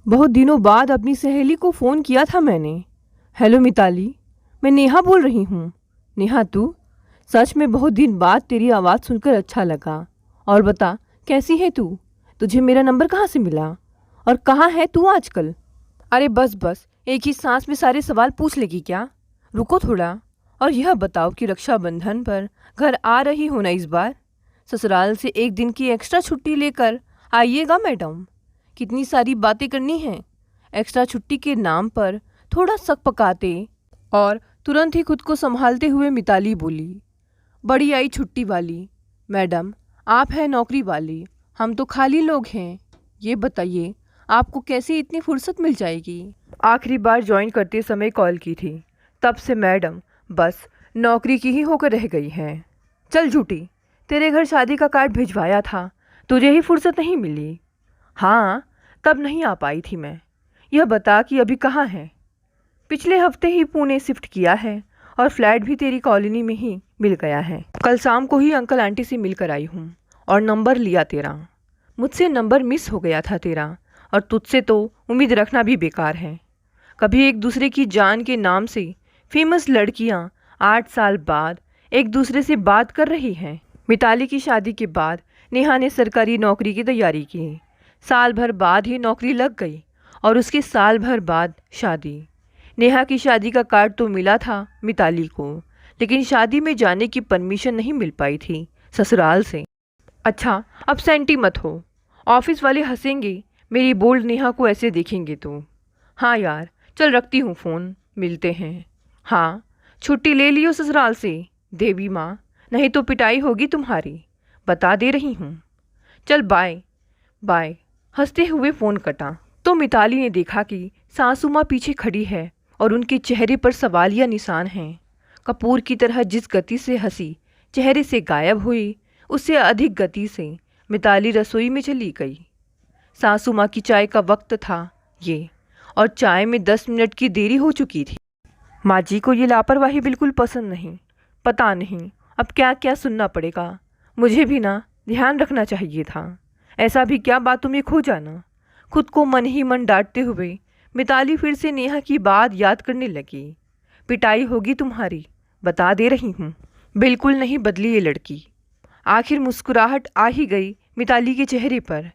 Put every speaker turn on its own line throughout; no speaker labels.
बहुत दिनों बाद अपनी सहेली को फ़ोन किया था मैंने। हेलो मिताली, मैं नेहा बोल रही हूँ। नेहा तू? सच में बहुत दिन बाद तेरी आवाज़ सुनकर अच्छा लगा। और बता, कैसी है तू? तुझे मेरा नंबर कहाँ से मिला? और कहाँ है तू आजकल? अरे बस बस, एक ही सांस में सारे सवाल पूछ लेगी क्या? रुको थोड़ा। और यह बताओ कि रक्षाबंधन पर घर आ रही हो ना इस बार? ससुराल से एक दिन की एक्स्ट्रा छुट्टी लेकर आइएगा मैडम। कितनी सारी बातें करनी हैं। एक्स्ट्रा छुट्टी के नाम पर थोड़ा सक पकाते और तुरंत ही खुद को संभालते हुए मिताली बोली, बड़ी आई छुट्टी वाली। मैडम, आप हैं नौकरी वाली, हम तो खाली लोग हैं। ये बताइए, आपको कैसे इतनी फुर्सत मिल जाएगी? आखिरी बार ज्वाइन करते समय कॉल की थी, तब से मैडम बस नौकरी की ही होकर रह गई हैं। चल झूठी, तेरे घर शादी का कार्ड भिजवाया था, तुझे ही फुर्सत नहीं मिली। हाँ, तब नहीं आ पाई थी मैं। यह बता कि अभी कहाँ है? पिछले हफ्ते ही पुणे शिफ्ट किया है और फ्लैट भी तेरी कॉलोनी में ही मिल गया है। कल शाम को ही अंकल आंटी से मिलकर आई हूँ और नंबर लिया तेरा। मुझसे नंबर मिस हो गया था तेरा, और तुझसे तो उम्मीद रखना भी बेकार है। कभी एक दूसरे की जान के नाम से फेमस लड़कियाँ 8 साल बाद एक दूसरे से बात कर रही हैं। मिताली की शादी के बाद नेहा ने सरकारी नौकरी की तैयारी की। साल भर बाद ही नौकरी लग गई और उसके साल भर बाद शादी। नेहा की शादी का कार्ड तो मिला था मिताली को, लेकिन शादी में जाने की परमिशन नहीं मिल पाई थी ससुराल से। अच्छा, अब सेंटी मत हो। ऑफिस वाले हंसेंगे मेरी बोल्ड नेहा को ऐसे देखेंगे तो। हाँ यार, चल रखती हूँ फ़ोन, मिलते हैं। हाँ, छुट्टी ले लियो ससुराल से देवी माँ, नहीं तो पिटाई होगी तुम्हारी, बता दे रही हूँ। चल बाय बाय। हंसते हुए फ़ोन कटा तो मिताली ने देखा कि सासू माँ पीछे खड़ी है और उनके चेहरे पर सवालिया निशान हैं। कपूर की तरह जिस गति से हंसी चेहरे से गायब हुई, उससे अधिक गति से मिताली रसोई में चली गई। सासू माँ की चाय का वक्त था ये, और चाय में 10 मिनट की देरी हो चुकी थी। माँ जी को ये लापरवाही बिल्कुल पसंद नहीं। पता नहीं अब क्या क्या सुनना पड़ेगा। मुझे भी ना ध्यान रखना चाहिए था। ऐसा भी क्या बातों में खो जाना। खुद को मन ही मन डांटते हुए मिताली फिर से नेहा की बात याद करने लगी। पिटाई होगी तुम्हारी, बता दे रही हूँ। बिल्कुल नहीं बदली ये लड़की। आखिर मुस्कुराहट आ ही गई मिताली के चेहरे पर।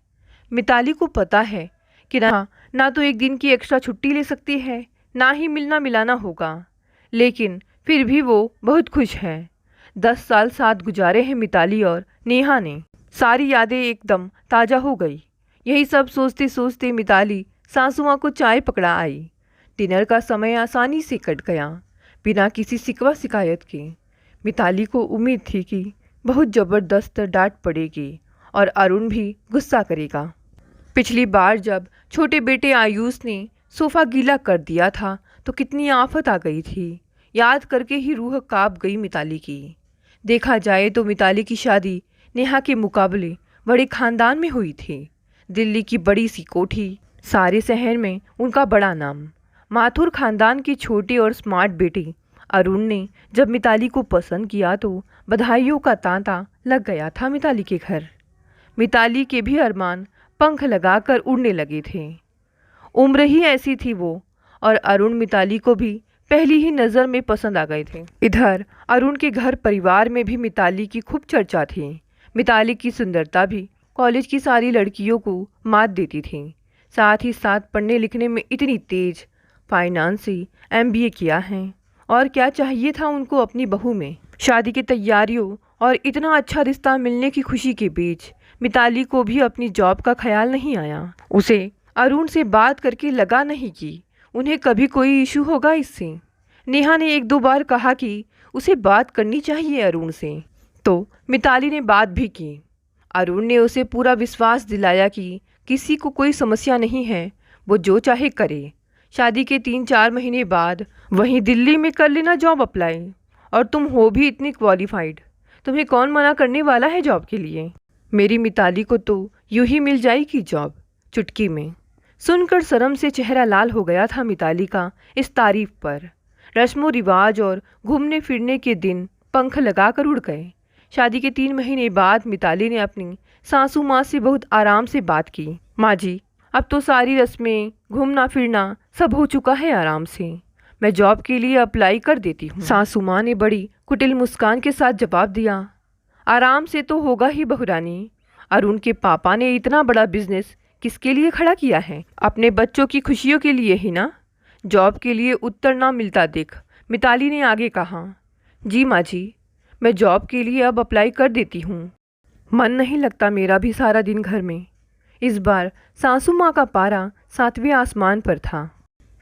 मिताली को पता है कि ना तो एक दिन की एक्स्ट्रा छुट्टी ले सकती है, ना ही मिलना मिलाना होगा, लेकिन फिर भी वो बहुत खुश है। 10 साल साथ गुजारे हैं मिताली और नेहा ने। सारी यादें एकदम ताज़ा हो गई। यही सब सोचते सोचते मिताली सासू माँ को चाय पकड़ा आई। डिनर का समय आसानी से कट गया, बिना किसी शिकवा शिकायत के। मिताली को उम्मीद थी कि बहुत ज़बरदस्त डांट पड़ेगी और अरुण भी गुस्सा करेगा। पिछली बार जब छोटे बेटे आयुष ने सोफ़ा गीला कर दिया था तो कितनी आफत आ गई थी। याद करके ही रूह कांप गई मिताली की। देखा जाए तो मिताली की शादी नेहा के मुकाबले बड़े खानदान में हुई थी। दिल्ली की बड़ी सी कोठी, सारे शहर में उनका बड़ा नाम। माथुर खानदान की छोटी और स्मार्ट बेटी अरुण ने जब मिताली को पसंद किया तो बधाइयों का तांता लग गया था मिताली के घर। मिताली के भी अरमान पंख लगाकर उड़ने लगे थे। उम्र ही ऐसी थी वो, और अरुण मिताली को भी पहली ही नज़र में पसंद आ गए थे। इधर अरुण के घर परिवार में भी मिताली की खूब चर्चा थी। मिताली की सुंदरता भी कॉलेज की सारी लड़कियों को मात देती थी। साथ ही साथ पढ़ने लिखने में इतनी तेज, फाइनेंस से एमबीए किया है, और क्या चाहिए था उनको अपनी बहू में। शादी की तैयारियों और इतना अच्छा रिश्ता मिलने की खुशी के बीच मिताली को भी अपनी जॉब का ख्याल नहीं आया। उसे अरुण से बात करके लगा नहीं कि उन्हें कभी कोई इशू होगा इससे। नेहा ने 1-2 बार कहा कि उसे बात करनी चाहिए अरुण से, तो मिताली ने बात भी की। अरुण ने उसे पूरा विश्वास दिलाया कि किसी को कोई समस्या नहीं है, वो जो चाहे करे। शादी के 3-4 महीने बाद वहीं दिल्ली में कर लेना जॉब अप्लाई, और तुम हो भी इतनी क्वालिफाइड, तुम्हें कौन मना करने वाला है जॉब के लिए। मेरी मिताली को तो यूं ही मिल जाएगी जॉब चुटकी में। सुनकर शर्म से चेहरा लाल हो गया था मिताली का इस तारीफ पर। रस्मों रिवाज और घूमने फिरने के दिन पंख लगाकर उड़ गए। शादी के 3 महीने बाद मिताली ने अपनी सासू माँ से बहुत आराम से बात की। माँ जी, अब तो सारी रस्में, घूमना फिरना सब हो चुका है आराम से। मैं जॉब के लिए अप्लाई कर देती हूँ। सासू माँ ने बड़ी कुटिल मुस्कान के साथ जवाब दिया। आराम से तो होगा ही बहुरानी। अरुण के पापा ने इतना बड़ा बिजनेस किसके लिए खड़ा किया है? अपने बच्चों की खुशियों के लिए ही ना। जॉब के लिए उत्तर ना मिलता देख, मिताली ने आगे कहा। जी माँ जी, मैं जॉब के लिए अब अप्लाई कर देती हूँ। मन नहीं लगता मेरा भी सारा दिन घर में। इस बार सासू माँ का पारा 7वें आसमान पर था।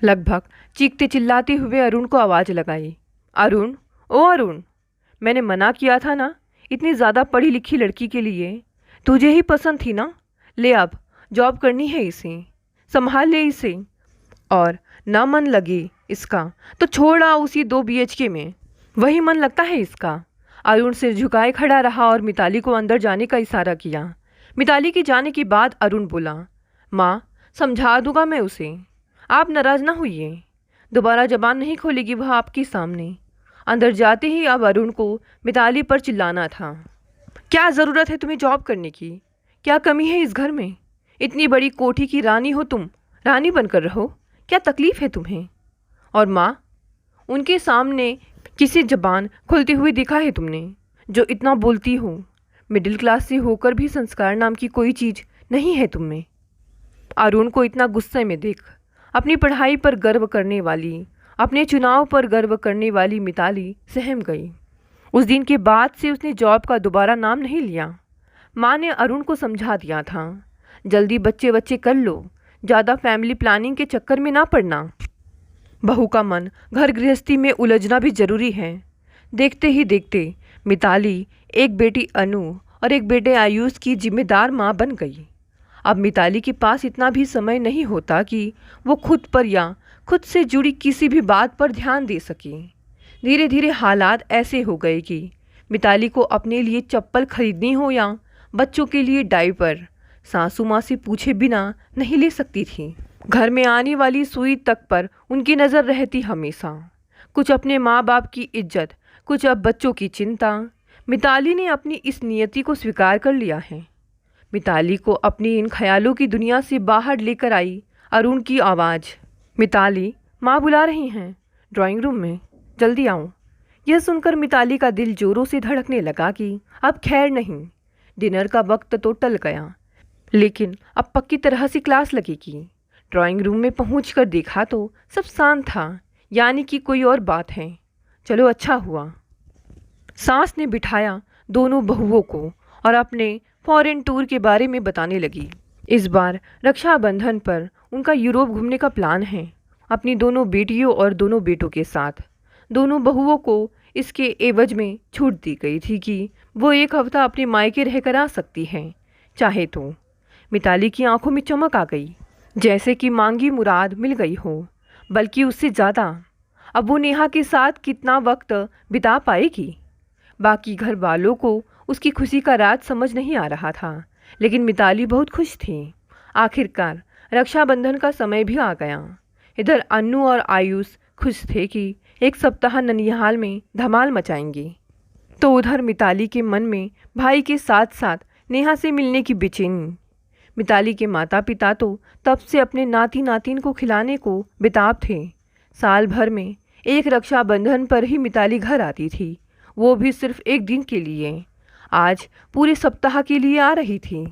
लगभग चीखते चिल्लाते हुए अरुण को आवाज़ लगाई। अरुण, ओ अरुण, मैंने मना किया था ना इतनी ज़्यादा पढ़ी लिखी लड़की के लिए। तुझे ही पसंद थी ना। ले अब जॉब करनी है इसे, संभाल ले इसे। और ना मन लगे इसका तो छोड़ा उसी 2 BHK में, वही मन लगता है इसका। अरुण सिर झुकाए खड़ा रहा और मिताली को अंदर जाने का इशारा किया। मिताली के जाने के बाद अरुण बोला, माँ समझा दूंगा मैं उसे, आप नाराज ना होइए। दोबारा जबान नहीं खोलेगी वह आपके सामने। अंदर जाते ही अब अरुण को मिताली पर चिल्लाना था। क्या ज़रूरत है तुम्हें जॉब करने की? क्या कमी है इस घर में? इतनी बड़ी कोठी की रानी हो तुम, रानी बनकर रहो। क्या तकलीफ़ है तुम्हें? और माँ, उनके सामने किसी जबान खुलती हुई देखा है तुमने जो इतना बोलती हो? मिडिल क्लास से होकर भी संस्कार नाम की कोई चीज़ नहीं है तुम में। अरुण को इतना गुस्से में देख अपनी पढ़ाई पर गर्व करने वाली, अपने चुनाव पर गर्व करने वाली मिताली सहम गई। उस दिन के बाद से उसने जॉब का दोबारा नाम नहीं लिया। माँ ने अरुण को समझा दिया था, जल्दी बच्चे बच्चे कर लो, ज़्यादा फैमिली प्लानिंग के चक्कर में ना पड़ना। बहू का मन घर गृहस्थी में उलझना भी जरूरी है। देखते ही देखते मिताली एक बेटी अनु और एक बेटे आयुष की जिम्मेदार माँ बन गई। अब मिताली के पास इतना भी समय नहीं होता कि वो खुद पर या खुद से जुड़ी किसी भी बात पर ध्यान दे सके। धीरे धीरे हालात ऐसे हो गए कि मिताली को अपने लिए चप्पल खरीदनी हो या बच्चों के लिए डायपर, सासू माँ से पूछे बिना नहीं ले सकती थी। घर में आने वाली सुई तक पर उनकी नज़र रहती हमेशा। कुछ अपने माँ बाप की इज्जत, कुछ अब बच्चों की चिंता। मिताली ने अपनी इस नियति को स्वीकार कर लिया है। मिताली को अपनी इन ख्यालों की दुनिया से बाहर लेकर आई अरुण की आवाज़। मिताली, माँ बुला रही हैं ड्राइंग रूम में, जल्दी आओ। यह सुनकर मिताली का दिल जोरों से धड़कने लगा कि अब खैर नहीं, डिनर का वक्त तो टल गया, लेकिन अब पक्की तरह से क्लास लगेगी। ड्राइंग रूम में पहुंचकर देखा तो सब शांत था, यानी कि कोई और बात है। चलो अच्छा हुआ। सास ने बिठाया दोनों बहुओं को और अपने फॉरेन टूर के बारे में बताने लगी। इस बार रक्षाबंधन पर उनका यूरोप घूमने का प्लान है, अपनी दोनों बेटियों और दोनों बेटों के साथ। दोनों बहुओं को इसके एवज में छूट दी गई थी कि वो 1 हफ्ता अपने मायके रहकर आ सकती हैं चाहे तो। मिताली की आंखों में चमक आ गई, जैसे कि मांगी मुराद मिल गई हो, बल्कि उससे ज़्यादा। अब वो नेहा के साथ कितना वक्त बिता पाएगी? बाकी घर वालों को उसकी खुशी का राज समझ नहीं आ रहा था, लेकिन मिताली बहुत खुश थी। आखिरकार रक्षाबंधन का समय भी आ गया। इधर अन्नू और आयुष खुश थे कि 1 सप्ताह ननिहाल में धमाल मचाएंगे, तो उधर मिताली के मन में भाई के साथ साथ नेहा से मिलने की बेचैनी। मिताली के माता पिता तो तब से अपने नाती नातिन को खिलाने को बेताब थे। साल भर में एक रक्षाबंधन पर ही मिताली घर आती थी, वो भी सिर्फ 1 दिन के लिए। आज पूरे सप्ताह के लिए आ रही थी।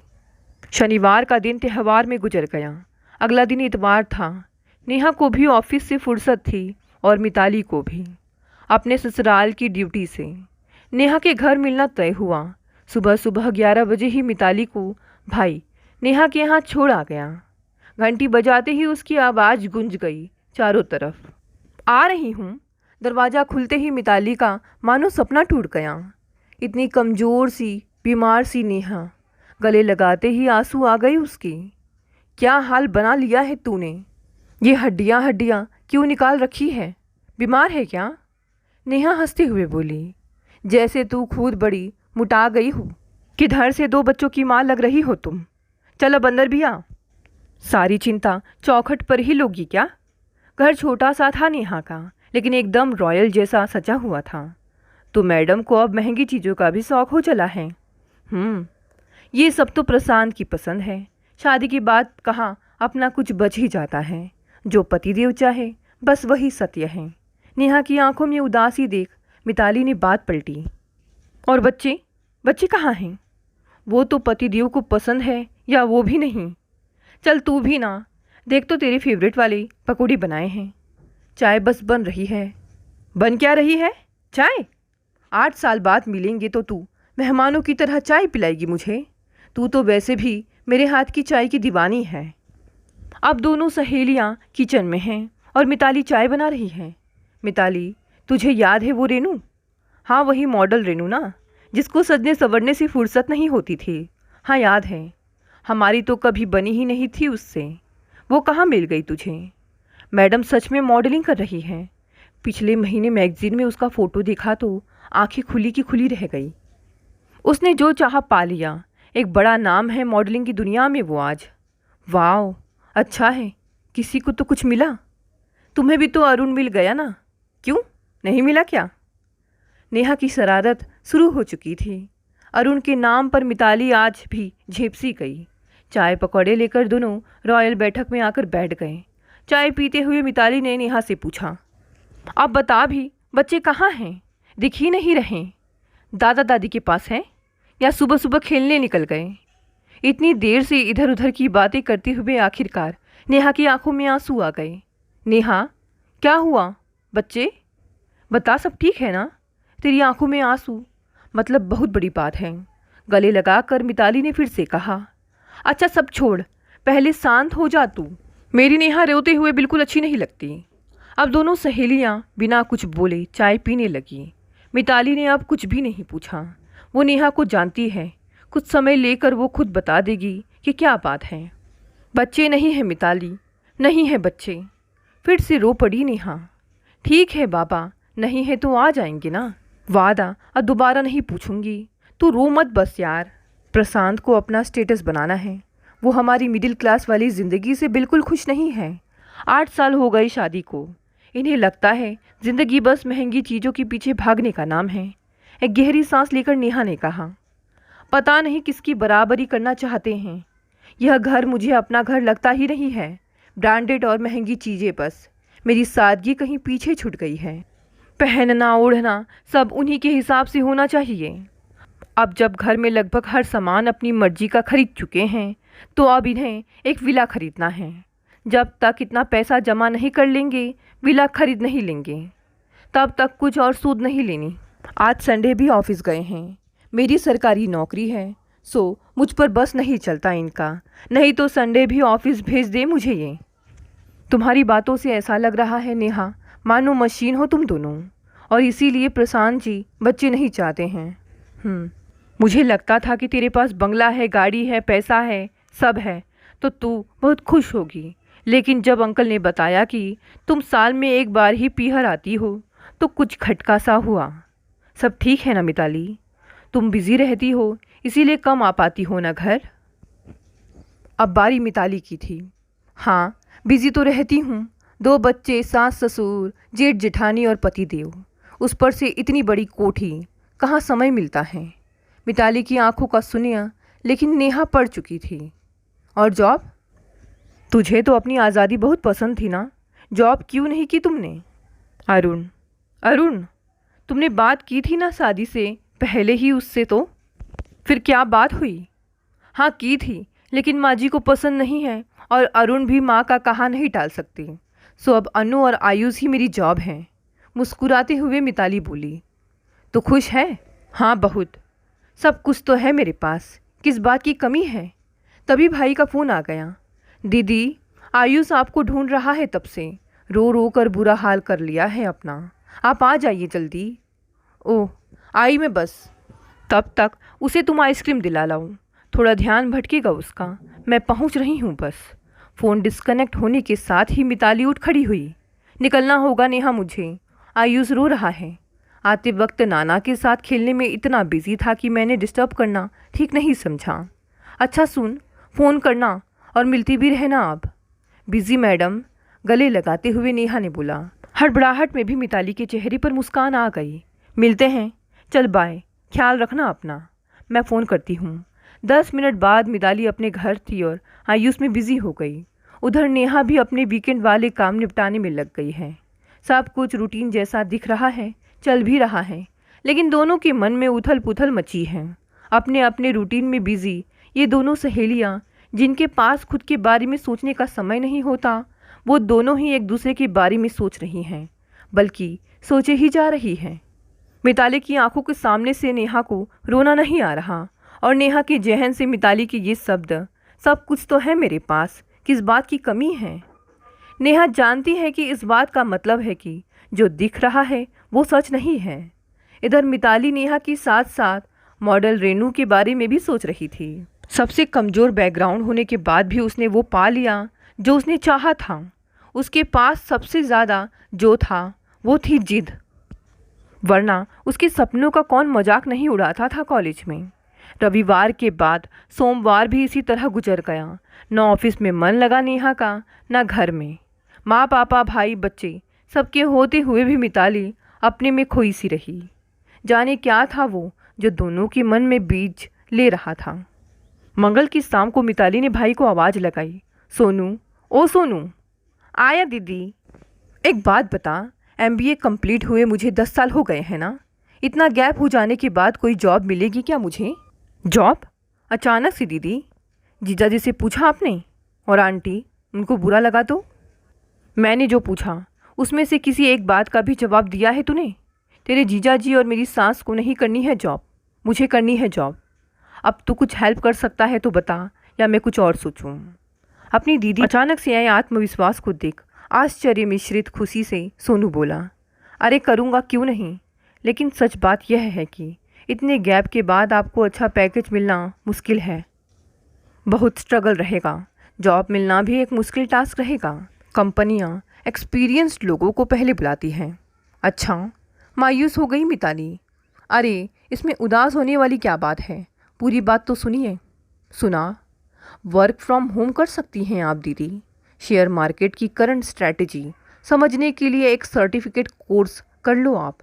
शनिवार का दिन त्यौहार में गुजर गया। अगला दिन इतवार था। नेहा को भी ऑफिस से फुर्सत थी और मिताली को भी अपने ससुराल की ड्यूटी से। नेहा के घर मिलना तय हुआ। सुबह सुबह 11 बजे ही मिताली को भाई नेहा के यहाँ छोड़ आ गया। घंटी बजाते ही उसकी आवाज़ गूंज गई चारों तरफ। आ रही हूँ। दरवाज़ा खुलते ही मिताली का मानो सपना टूट गया। इतनी कमज़ोर सी, बीमार सी नेहा, गले लगाते ही आंसू आ गए उसके। क्या हाल बना लिया है तूने? ये हड्डियाँ हड्डियाँ क्यों निकाल रखी है? बीमार है क्या? नेहा हंसते हुए बोली, जैसे तू खुद बड़ी मुटा गई हो। किधर से 2 बच्चों की माँ लग रही हो तुम। चल अब अंदर भी आ। सारी चिंता चौखट पर ही लोगी क्या? घर छोटा सा था नेहा का, लेकिन एकदम रॉयल जैसा सजा हुआ था। तो मैडम को अब महंगी चीज़ों का भी शौक़ हो चला है। ये सब तो प्रशांत की पसंद है। शादी की बात कहाँ अपना कुछ बच ही जाता है। जो पतिदेव चाहे बस वही सत्य है। नेहा की आंखों में उदासी देख मिताली ने बात पलटी। और बच्चे बच्चे कहाँ हैं? वो तो पतिदेव को पसंद है या वो भी नहीं। चल तू भी ना, देख तो तेरे फेवरेट वाले पकौड़ी बनाए हैं। चाय बस बन रही है। बन क्या रही है? चाय? 8 साल बाद मिलेंगे तो तू मेहमानों की तरह चाय पिलाएगी मुझे? तू तो वैसे भी मेरे हाथ की चाय की दीवानी है। अब दोनों सहेलियां किचन में हैं और मिताली चाय बना रही है। मिताली, तुझे याद है वो रेनू? हाँ, वही मॉडल रेनू ना, जिसको सजने संवरने से फुर्सत नहीं होती थी। हाँ याद है। हमारी तो कभी बनी ही नहीं थी उससे। वो कहाँ मिल गई तुझे? मैडम सच में मॉडलिंग कर रही है। पिछले महीने मैगजीन में उसका फ़ोटो देखा तो आंखें खुली की खुली रह गई। उसने जो चाहा पा लिया। एक बड़ा नाम है मॉडलिंग की दुनिया में वो आज। वाह, अच्छा है, किसी को तो कुछ मिला। तुम्हें भी तो अरुण मिल गया ना? क्यों, नहीं मिला क्या? नेहा की शरारत शुरू हो चुकी थी। अरुण के नाम पर मिताली आज भी झेपसी गई। चाय पकौड़े लेकर दोनों रॉयल बैठक में आकर बैठ गए। चाय पीते हुए मिताली ने नेहा से पूछा, अब बता भी, बच्चे कहाँ हैं? दिख ही नहीं रहे। दादा दादी के पास हैं या सुबह सुबह खेलने निकल गए? इतनी देर से इधर उधर की बातें करते हुए आखिरकार नेहा की आंखों में आंसू आ गए। नेहा, क्या हुआ? बच्चे बता, सब ठीक है ना? तेरी आंखों में आंसू मतलब बहुत बड़ी बात है। गले लगाकर मिताली ने फिर से कहा। अच्छा सब छोड़, पहले शांत हो जा तू। मेरी नेहा रोते हुए बिल्कुल अच्छी नहीं लगती। अब दोनों सहेलियां बिना कुछ बोले चाय पीने लगी। मिताली ने अब कुछ भी नहीं पूछा। वो नेहा को जानती है। कुछ समय लेकर वो खुद बता देगी कि क्या बात है। बच्चे नहीं है मिताली, नहीं है बच्चे। फिर से रो पड़ी नेहा। ठीक है बाबा, नहीं है तो आ जाएंगे ना। वादा, अब दोबारा नहीं पूछूंगी। तू रो मत बस यार। प्रशांत को अपना स्टेटस बनाना है। वो हमारी मिडिल क्लास वाली ज़िंदगी से बिल्कुल खुश नहीं है। 8 साल हो गए शादी को। इन्हें लगता है ज़िंदगी बस महंगी चीज़ों के पीछे भागने का नाम है। एक गहरी सांस लेकर नेहा ने कहा, पता नहीं किसकी बराबरी करना चाहते हैं। यह घर मुझे अपना घर लगता ही नहीं है। ब्रांडेड और महंगी चीज़ें बस। मेरी सादगी कहीं पीछे छूट गई है। पहनना ओढ़ना सब उन्हीं के हिसाब से होना चाहिए। अब जब घर में लगभग हर सामान अपनी मर्जी का खरीद चुके हैं तो अब इन्हें एक विला खरीदना है। जब तक इतना पैसा जमा नहीं कर लेंगे विला खरीद नहीं लेंगे। तब तक कुछ और सूद नहीं लेनी। आज संडे भी ऑफिस गए हैं। मेरी सरकारी नौकरी है, सो मुझ पर बस नहीं चलता इनका। नहीं तो संडे भी ऑफिस भेज दे मुझे ये। तुम्हारी बातों से ऐसा लग रहा है नेहा मानो मशीन हो तुम दोनों, और इसीलिए प्रशांत जी बच्चे नहीं चाहते हैं। मुझे लगता था कि तेरे पास बंगला है, गाड़ी है, पैसा है, सब है तो तू बहुत खुश होगी। लेकिन जब अंकल ने बताया कि तुम साल में एक बार ही पीहर आती हो तो कुछ खटका सा हुआ। सब ठीक है ना मिताली? तुम बिज़ी रहती हो इसीलिए कम आ पाती हो ना घर? अब बारी मिताली की थी। हाँ, बिज़ी तो रहती हूँ। 2 बच्चे, सास ससुर, जेठ जेठानी और पतिदेव, उस पर से इतनी बड़ी कोठी, कहाँ समय मिलता है। मिताली की आंखों का सुनिया लेकिन नेहा पड़ चुकी थी। और जॉब? तुझे तो अपनी आज़ादी बहुत पसंद थी ना, जॉब क्यों नहीं की तुमने? अरुण, अरुण, तुमने बात की थी ना शादी से पहले ही उससे, तो फिर क्या बात हुई? हाँ की थी, लेकिन माँ जी को पसंद नहीं है और अरुण भी माँ का कहा नहीं टाल सकती। सो अब अनु और आयुष ही मेरी जॉब है। मुस्कुराते हुए मिताली बोली। तो खुश है? हाँ बहुत, सब कुछ तो है मेरे पास, किस बात की कमी है? तभी भाई का फ़ोन आ गया। दीदी, आयुष आपको ढूंढ रहा है तब से, रो रो कर बुरा हाल कर लिया है अपना। आप आ जाइए जल्दी। ओह, आई मैं बस। तब तक उसे तुम आइसक्रीम दिला लाऊं। थोड़ा ध्यान भटकेगा उसका। मैं पहुंच रही हूं बस। फ़ोन डिस्कनेक्ट होने के साथ ही मिताली उठ खड़ी हुई। निकलना होगा नेहा मुझे, आयुष रो रहा है। आते वक्त नाना के साथ खेलने में इतना बिजी था कि मैंने डिस्टर्ब करना ठीक नहीं समझा। अच्छा सुन, फ़ोन करना और मिलती भी रहना आप। बिजी मैडम, गले लगाते हुए नेहा ने बोला। हड़बड़ाहट में भी मिताली के चेहरे पर मुस्कान आ गई। मिलते हैं, चल बाय, ख्याल रखना अपना, मैं फ़ोन करती हूँ। 10 मिनट बाद मिताली अपने घर थी और आयुष में बिज़ी हो गई। उधर नेहा भी अपने वीकेंड वाले काम निपटाने में लग गई है। सब कुछ रूटीन जैसा दिख रहा है, चल भी रहा है, लेकिन दोनों के मन में उथल पुथल मची है। अपने अपने रूटीन में बिजी ये दोनों सहेलियां, जिनके पास खुद के बारे में सोचने का समय नहीं होता, वो दोनों ही एक दूसरे के बारे में सोच रही हैं, बल्कि सोचे ही जा रही हैं। मिताली की आंखों के सामने से नेहा को रोना नहीं आ रहा, और नेहा के जहन से मिताली के ये शब्द, सब कुछ तो है मेरे पास, किस बात की कमी है। नेहा जानती है कि इस बात का मतलब है कि जो दिख रहा है वो सच नहीं है। इधर मिताली नेहा के साथ साथ मॉडल रेनू के बारे में भी सोच रही थी। सबसे कमज़ोर बैकग्राउंड होने के बाद भी उसने वो पा लिया जो उसने चाहा था। उसके पास सबसे ज़्यादा जो था वो थी जिद, वरना उसके सपनों का कौन मजाक नहीं उड़ाता था कॉलेज में। रविवार के बाद सोमवार भी इसी तरह गुजर गया। न ऑफिस में मन लगा नेहा का, न घर में। माँ पापा भाई बच्चे सबके होते हुए भी मिताली अपने में खोई सी रही। जाने क्या था वो जो दोनों के मन में बीज ले रहा था। मंगल की शाम को मिताली ने भाई को आवाज़ लगाई, सोनू, ओ सोनू। आया दीदी। एक बात बता, MBA कंप्लीट हुए मुझे 10 साल हो गए हैं ना। इतना गैप हो जाने के बाद कोई जॉब मिलेगी क्या मुझे? जॉब? अचानक से दीदी? जीजा जी से पूछा आपने? और आंटी, उनको बुरा लगा तो? मैंने जो पूछा उसमें से किसी एक बात का भी जवाब दिया है तूने? तेरे जीजा जी और मेरी सास को नहीं करनी है जॉब, मुझे करनी है जॉब। अब तू कुछ हेल्प कर सकता है तो बता, या मैं कुछ और सोचूं। अपनी दीदी अचानक से आए आत्मविश्वास को देख आश्चर्य मिश्रित खुशी से सोनू बोला, अरे करूँगा क्यों नहीं, लेकिन सच बात यह है कि इतने गैप के बाद आपको अच्छा पैकेज मिलना मुश्किल है। बहुत स्ट्रगल रहेगा, जॉब मिलना भी एक मुश्किल टास्क रहेगा। कंपनियां एक्सपीरियंस्ड लोगों को पहले बुलाती हैं। अच्छा, मायूस हो गई मिताली। अरे इसमें उदास होने वाली क्या बात है, पूरी बात तो सुनिए। सुना, वर्क फ्रॉम होम कर सकती हैं आप दीदी। शेयर मार्केट की करंट स्ट्रैटेजी समझने के लिए एक सर्टिफिकेट कोर्स कर लो आप,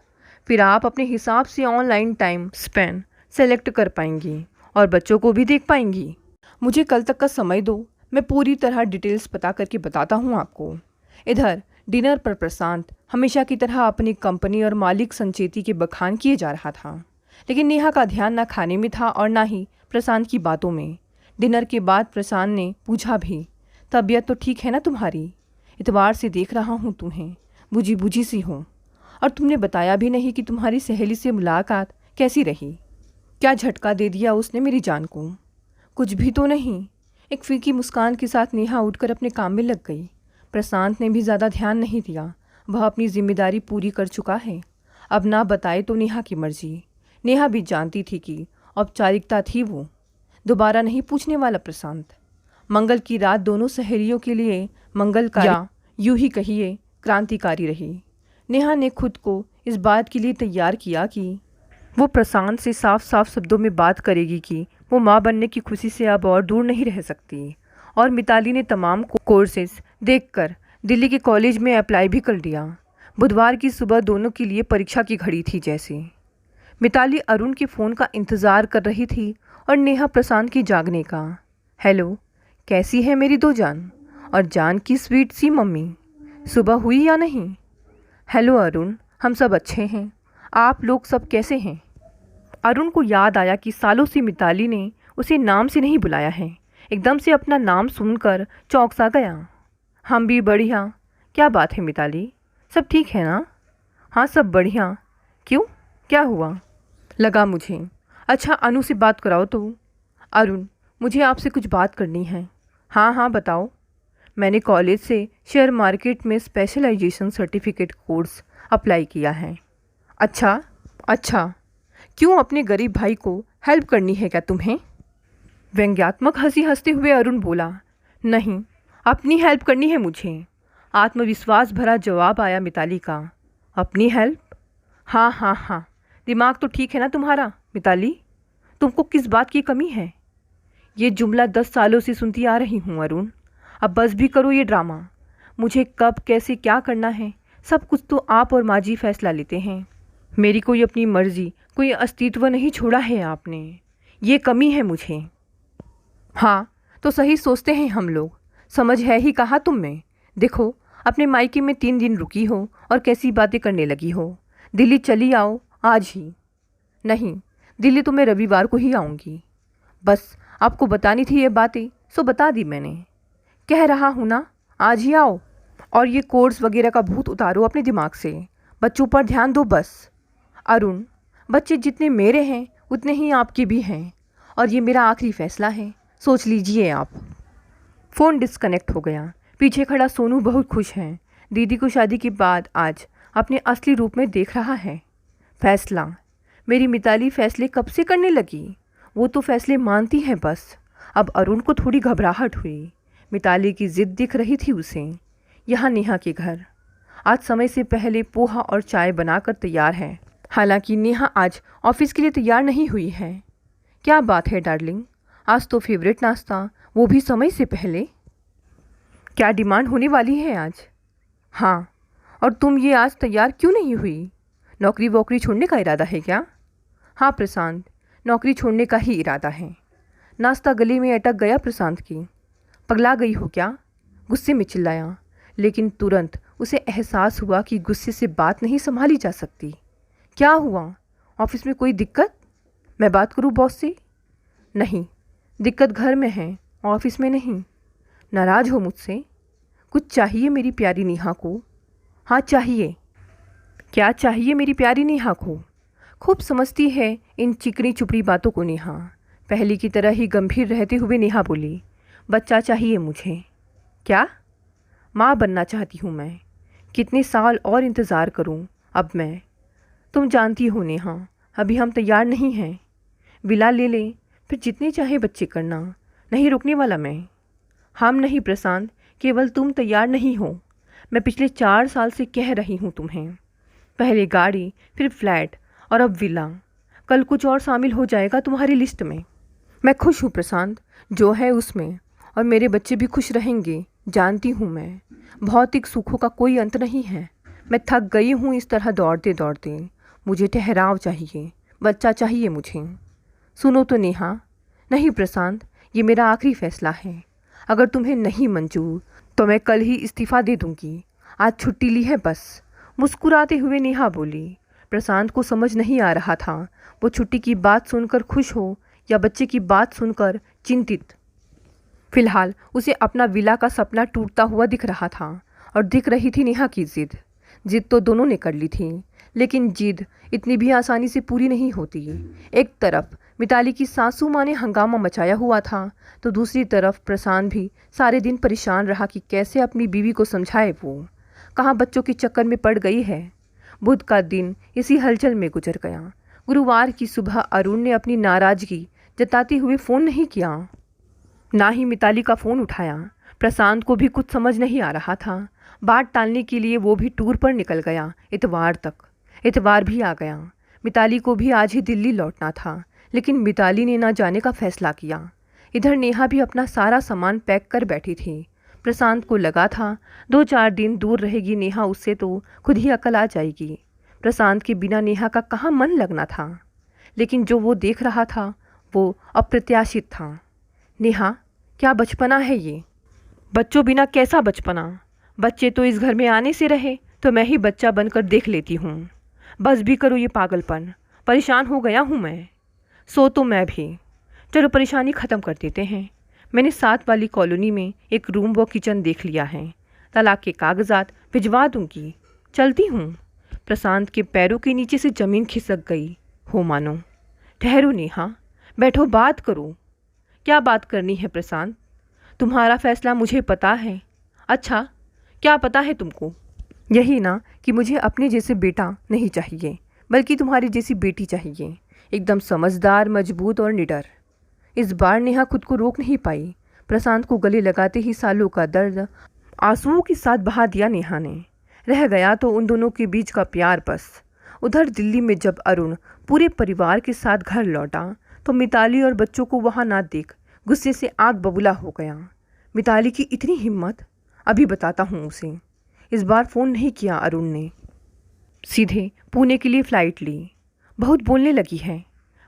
फिर आप अपने हिसाब से ऑनलाइन टाइम स्पेन सेलेक्ट कर पाएंगी और बच्चों को भी देख पाएंगी। मुझे कल तक का समय दो, मैं पूरी तरह डिटेल्स पता करके बताता हूँ आपको। इधर डिनर पर प्रशांत हमेशा की तरह अपनी कंपनी और मालिक संचेती के बखान किए जा रहा था, लेकिन नेहा का ध्यान ना खाने में था और ना ही प्रशांत की बातों में। डिनर के बाद प्रशांत ने पूछा भी, तबीयत तो ठीक है ना तुम्हारी? इतवार से देख रहा हूँ तुम्हें बुझी बुझी सी हो, और तुमने बताया भी नहीं कि तुम्हारी सहेली से मुलाकात कैसी रही। क्या झटका दे दिया उसने मेरी जान को? कुछ भी तो नहीं। एक फीकी मुस्कान के साथ नेहा उठकर अपने काम में लग गई। प्रशांत ने भी ज़्यादा ध्यान नहीं दिया, वह अपनी जिम्मेदारी पूरी कर चुका है। अब ना बताए तो नेहा की मर्जी। नेहा भी जानती थी कि औपचारिकता थी वो, दोबारा नहीं पूछने वाला प्रशांत। मंगल की रात दोनों सहेलियों के लिए मंगलकारी या यूं ही कहिए क्रांतिकारी रही। नेहा ने खुद को इस बात के लिए तैयार किया कि वो प्रशांत से साफ साफ शब्दों में बात करेगी कि वो माँ बनने की खुशी से अब और दूर नहीं रह सकती। और मिताली ने तमाम कोर्सेज देखकर दिल्ली के कॉलेज में अप्लाई भी कर दिया। बुधवार की सुबह दोनों के लिए परीक्षा की घड़ी थी जैसे। मिताली अरुण के फ़ोन का इंतज़ार कर रही थी और नेहा प्रशांत की जागने का। हेलो, कैसी है मेरी दो जान, और जान की स्वीट सी मम्मी, सुबह हुई या नहीं? हेलो अरुण, हम सब अच्छे हैं, आप लोग सब कैसे हैं? अरुण को याद आया कि सालों से मिताली ने उसे नाम से नहीं बुलाया है। एकदम से अपना नाम सुनकर चौंक सा गया। हम भी बढ़िया। क्या बात है मिताली, सब ठीक है ना? हाँ सब बढ़िया। क्यों, क्या हुआ? लगा मुझे। अच्छा अनु से बात कराओ तो। अरुण, मुझे आपसे कुछ बात करनी है। हाँ हाँ बताओ। मैंने कॉलेज से शेयर मार्केट में स्पेशलाइजेशन सर्टिफिकेट कोर्स अप्लाई किया है। अच्छा अच्छा, क्यों अपने गरीब भाई को हेल्प करनी है क्या तुम्हें? व्यंग्यात्मक हंसी हंसते हुए अरुण बोला, नहीं, अपनी हेल्प करनी है मुझे। आत्मविश्वास भरा जवाब आया मिताली का। अपनी हेल्प? हाँ हाँ हाँ, दिमाग तो ठीक है ना तुम्हारा मिताली? तुमको किस बात की कमी है? ये जुमला 10 सालों से सुनती आ रही हूँ अरुण, अब बस भी करो ये ड्रामा। मुझे कब कैसे क्या करना है सब कुछ तो आप और माँ जी फैसला लेते हैं। मेरी कोई अपनी मर्जी, कोई अस्तित्व नहीं छोड़ा है आपने। ये कमी है मुझे। हाँ तो सही सोचते हैं हम लोग, समझ है ही कहाँ तुम में। देखो, अपने मायके में 3 दिन रुकी हो और कैसी बातें करने लगी हो। दिल्ली चली आओ आज ही। नहीं, दिल्ली तो मैं रविवार को ही आऊँगी। बस आपको बतानी थी ये बातें, सो बता दी मैंने। कह रहा हूँ ना, आज ही आओ और ये कोर्स वगैरह का भूत उतारो अपने दिमाग से। बच्चों पर ध्यान दो बस। अरुण, बच्चे जितने मेरे हैं उतने ही आपके भी हैं और ये मेरा आखिरी फैसला है, सोच लीजिए आप। फ़ोन डिस्कनेक्ट हो गया। पीछे खड़ा सोनू बहुत खुश है। दीदी को शादी के बाद आज अपने असली रूप में देख रहा है। फैसला, मेरी मिताली फैसले कब से करने लगी। वो तो फैसले मानती है बस। अब अरुण को थोड़ी घबराहट हुई। मिताली की जिद दिख रही थी उसे। यहाँ नेहा के घर आज समय से पहले पोहा और चाय बनाकर तैयार है। हालांकि नेहा आज ऑफिस के लिए तैयार नहीं हुई है। क्या बात है डार्लिंग, आज तो फेवरेट नाश्ता, वो भी समय से पहले। क्या डिमांड होने वाली है आज? हाँ, और तुम ये आज तैयार क्यों नहीं हुई? नौकरी वोकरी छोड़ने का इरादा है क्या? हाँ प्रशांत, नौकरी छोड़ने का ही इरादा है। नाश्ता गले में अटक गया प्रशांत की। पगला गई हो क्या? गुस्से में चिल्लाया, लेकिन तुरंत उसे एहसास हुआ कि गुस्से से बात नहीं संभाली जा सकती। क्या हुआ? ऑफिस में कोई दिक्कत? मैं बात करूं बॉस से? नहीं, दिक्कत घर में है, ऑफिस में नहीं। नाराज़ हो मुझसे? कुछ चाहिए मेरी प्यारी नेहा को? हाँ चाहिए। क्या चाहिए मेरी प्यारी नेहा को? खूब समझती है इन चिकनी चुपड़ी बातों को नेहा। पहले की तरह ही गंभीर रहते हुए नेहा बोली, बच्चा चाहिए मुझे। क्या? माँ बनना चाहती हूँ मैं। कितने साल और इंतज़ार करूँ अब मैं? तुम जानती हो नेहा, अभी हम तैयार नहीं हैं। विला ले लें, फिर जितने चाहे बच्चे करना, नहीं रुकने वाला मैं। हम नहीं प्रशांत, केवल तुम तैयार नहीं हो। मैं पिछले 4 साल से कह रही हूँ तुम्हें। पहले गाड़ी, फिर फ्लैट और अब विला। कल कुछ और शामिल हो जाएगा तुम्हारी लिस्ट में। मैं खुश हूँ प्रशांत, जो है उसमें, और मेरे बच्चे भी खुश रहेंगे। जानती हूँ मैं, भौतिक सुखों का कोई अंत नहीं है। मैं थक गई हूँ इस तरह दौड़ते दौड़ते। मुझे ठहराव चाहिए, बच्चा चाहिए मुझे। सुनो तो नेहा। नहीं प्रशांत, ये मेरा आखिरी फैसला है। अगर तुम्हें नहीं मंजूर तो मैं कल ही इस्तीफ़ा दे दूँगी। आज छुट्टी ली है बस। मुस्कुराते हुए नेहा बोली। प्रशांत को समझ नहीं आ रहा था वो छुट्टी की बात सुनकर खुश हो या बच्चे की बात सुनकर चिंतित। फिलहाल उसे अपना विला का सपना टूटता हुआ दिख रहा था और दिख रही थी नेहा की जिद। जिद तो दोनों ने कर ली थी, लेकिन जिद इतनी भी आसानी से पूरी नहीं होती। एक तरफ मिताली की सासू माँ ने हंगामा मचाया हुआ था, तो दूसरी तरफ प्रशांत भी सारे दिन परेशान रहा कि कैसे अपनी बीवी को समझाए। वो कहाँ बच्चों के चक्कर में पड़ गई है। बुध का दिन इसी हलचल में गुजर गया। गुरुवार की सुबह अरुण ने अपनी नाराज़गी जताते हुए फ़ोन नहीं किया, ना ही मिताली का फ़ोन उठाया। प्रशांत को भी कुछ समझ नहीं आ रहा था। बात टालने के लिए वो भी टूर पर निकल गया इतवार तक। इतवार भी आ गया। मिताली को भी आज ही दिल्ली लौटना था, लेकिन मिताली ने ना जाने का फैसला किया। इधर नेहा भी अपना सारा सामान पैक कर बैठी थी। प्रशांत को लगा था 2-4 दिन दूर रहेगी नेहा उससे तो खुद ही अकल आ जाएगी। प्रशांत के बिना नेहा का कहाँ मन लगना था, लेकिन जो वो देख रहा था वो अप्रत्याशित था। नेहा, क्या बचपना है ये? बच्चों बिना कैसा बचपना? बच्चे तो इस घर में आने से रहे तो मैं ही बच्चा बनकर देख लेती हूँ। बस भी करो ये पागलपन, परेशान हो गया हूँ मैं। सो तो मैं भी। चलो परेशानी ख़त्म कर देते हैं। मैंने 7 वाली कॉलोनी में एक रूम व किचन देख लिया है। तलाक के कागजात भिजवा दूंगी। चलती हूँ। प्रशांत के पैरों के नीचे से ज़मीन खिसक गई हो मानो। ठहरो नेहा, बैठो बात करो। क्या बात करनी है प्रशांत? तुम्हारा फैसला मुझे पता है। अच्छा, क्या पता है तुमको? यही ना कि मुझे अपने जैसे बेटा नहीं चाहिए, बल्कि तुम्हारी जैसी बेटी चाहिए, एकदम समझदार, मजबूत और निडर। इस बार नेहा खुद को रोक नहीं पाई। प्रशांत को गले लगाते ही सालों का दर्द आंसुओं के साथ बहा दिया नेहा ने। रह गया तो उन दोनों के बीच का प्यार बस। उधर दिल्ली में जब अरुण पूरे परिवार के साथ घर लौटा तो मिताली और बच्चों को वहाँ ना देख गुस्से से आग बबूला हो गया। मिताली की इतनी हिम्मत, अभी बताता हूँ उसे। इस बार फ़ोन नहीं किया अरुण ने, सीधे पुणे के लिए फ़्लाइट ली। बहुत बोलने लगी है।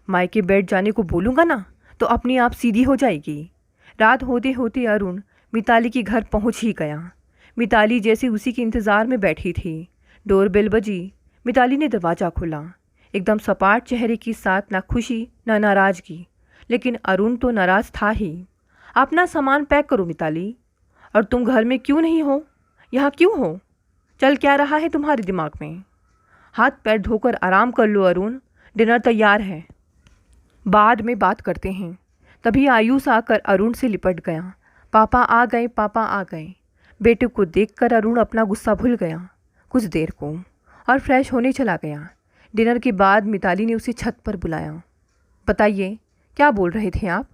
मायके बैठ जाने को बोलूँगा ना तो अपने आप सीधी हो जाएगी। रात होते होते अरुण मिताली के घर पहुंच ही गया। मिताली जैसे उसी के इंतज़ार में बैठी थी। डोरबेल बजी। मिताली ने दरवाज़ा खोला, एकदम सपाट चेहरे के साथ, ना खुशी ना नाराज़गी। लेकिन अरुण तो नाराज़ था ही। अपना सामान पैक करो मिताली। और तुम घर में क्यों नहीं हो? यहाँ क्यों हो? चल क्या रहा है तुम्हारे दिमाग में? हाथ पैर धोकर आराम कर लो अरुण, डिनर तैयार है, बाद में बात करते हैं। तभी आयुष आकर अरुण से लिपट गया। पापा आ गए, पापा आ गए। बेटे को देखकर अरुण अपना गुस्सा भूल गया कुछ देर को और फ्रेश होने चला गया। डिनर के बाद मिताली ने उसे छत पर बुलाया। बताइए, क्या बोल रहे थे आप?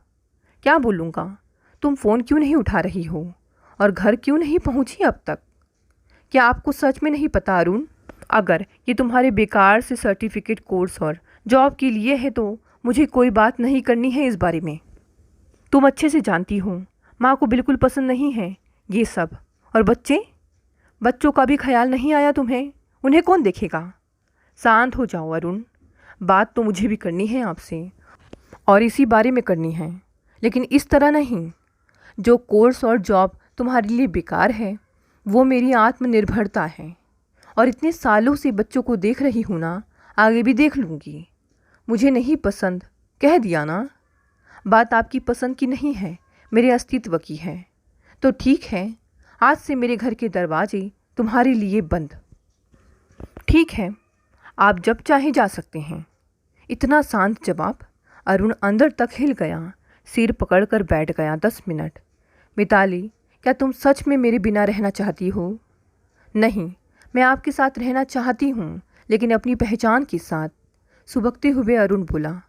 क्या बोलूँगा? तुम फ़ोन क्यों नहीं उठा रही हो और घर क्यों नहीं पहुँची अब तक? क्या आपको सच में नहीं पता अरुण? अगर ये तुम्हारे बेकार से सर्टिफिकेट कोर्स और जॉब के लिए है तो मुझे कोई बात नहीं करनी है इस बारे में। तुम अच्छे से जानती हो माँ को बिल्कुल पसंद नहीं है ये सब। और बच्चों का भी ख्याल नहीं आया तुम्हें? उन्हें कौन देखेगा? शांत हो जाओ अरुण, बात तो मुझे भी करनी है आपसे और इसी बारे में करनी है, लेकिन इस तरह नहीं। जो कोर्स और जॉब तुम्हारे लिए बेकार है वो मेरी आत्मनिर्भरता है और इतने सालों से बच्चों को देख रही हूँ ना, आगे भी देख लूँगी। मुझे नहीं पसंद, कह दिया ना। बात आपकी पसंद की नहीं है, मेरे अस्तित्व की है। तो ठीक है, आज से मेरे घर के दरवाजे तुम्हारे लिए बंद। ठीक है, आप जब चाहे जा सकते हैं। इतना शांत जवाब। अरुण अंदर तक हिल गया, सिर पकड़कर बैठ गया 10 मिनट। मिताली, क्या तुम सच में मेरे बिना रहना चाहती हो? नहीं, मैं आपके साथ रहना चाहती हूँ, लेकिन अपनी पहचान के साथ। सुबकते हुए अरुण बोला।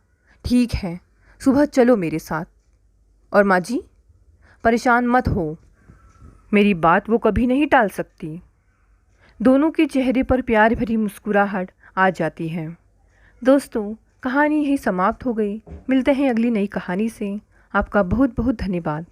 ठीक है, सुबह चलो मेरे साथ। और माँ जी? परेशान मत हो, मेरी बात वो कभी नहीं टाल सकती। दोनों के चेहरे पर प्यार भरी मुस्कुराहट आ जाती है। दोस्तों, कहानी यही समाप्त हो गई। मिलते हैं अगली नई कहानी से। आपका बहुत बहुत धन्यवाद।